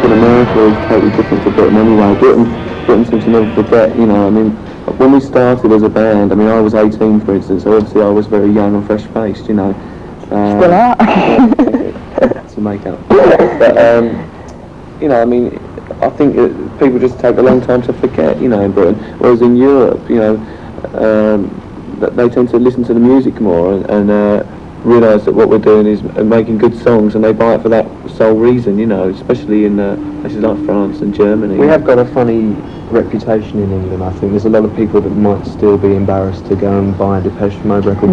in America is totally different to Britain anyway. Britain seems to never forget, you know, I mean, when we started as a band, I mean, I was 18 for instance, so obviously I was very young and fresh-faced, you know. Still are. To make up. But, you know, I mean, I think people just take a long time to forget, you know, in Britain, whereas in Europe, you know, they tend to listen to the music more and realise that what we're doing is making good songs, and they buy it for that sole reason, you know, especially in places like France and Germany. We have got a funny reputation in England, I think. There's a lot of people that might still be embarrassed to go and buy a Depeche Mode record.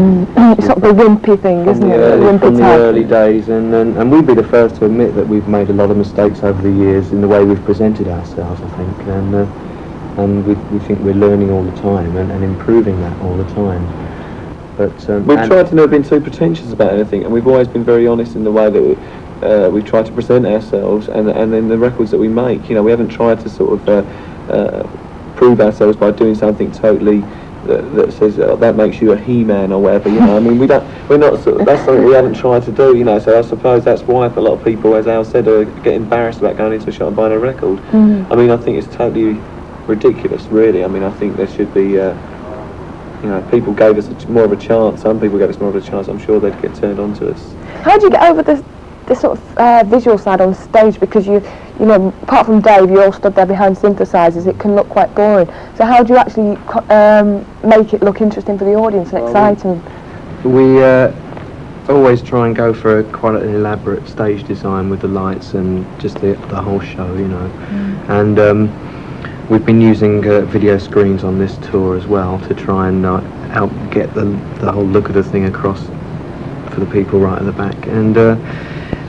It's sort of the wimpy thing, isn't it? From the early days, and we'd be the first to admit that we've made a lot of mistakes over the years in the way we've presented ourselves, I think, and we think we're learning all the time and improving that all the time. But we've tried to never been too pretentious about anything, and we've always been very honest in the way that we try to present ourselves, and in the records that we make. You know, we haven't tried to sort of prove ourselves by doing something totally that says that makes you a He-Man or whatever. You know, I mean, we're not sort of, that's something we haven't tried to do. You know, so I suppose that's why a lot of people, as Al said, get embarrassed about going into a shop and buying a record. I mean, I think it's totally ridiculous, really. I mean, I think there should be. You know, people gave us more of a chance. Some people gave us more of a chance. I'm sure they'd get turned on to us. How do you get over the sort of visual side on stage? Because you know, apart from Dave, you all stood there behind synthesizers. It can look quite boring. So how do you actually make it look interesting for the audience and exciting? We always try and go for quite an elaborate stage design with the lights and just the whole show, you know. And we've been using video screens on this tour as well to try and help get the whole look of the thing across for the people right at the back.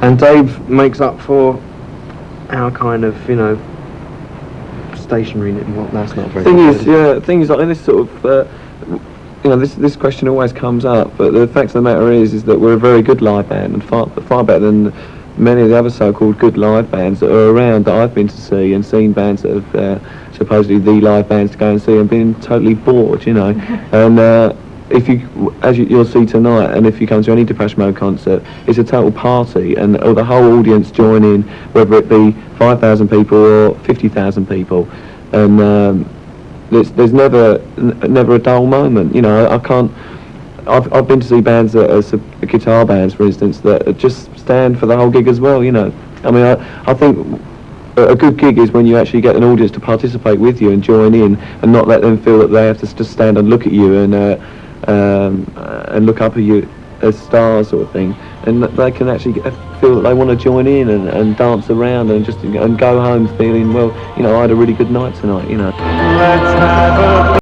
And Dave makes up for our kind of, you know, stationary. Well, that's not very good. Thing is, like, this sort of, you know, this question always comes up. But the fact of the matter is that we're a very good live band, and far better than many of the other so-called good live bands that are around that I've been to see, and seen bands that have supposedly the live bands to go and see and been totally bored, you know. And if you'll see tonight, and if you come to any Depeche Mode concert, it's a total party, and the whole audience join in, whether it be 5,000 people or 50,000 people, and there's never a dull moment, you know. I've been to see bands that are guitar bands, for instance, that just stand for the whole gig as well, you know. I mean, I think a good gig is when you actually get an audience to participate with you and join in, and not let them feel that they have to just stand and look at you and look up at you as stars, sort of thing. And they can actually feel that they want to join in and dance around and go home feeling, well, you know, I had a really good night tonight, you know. Let's have a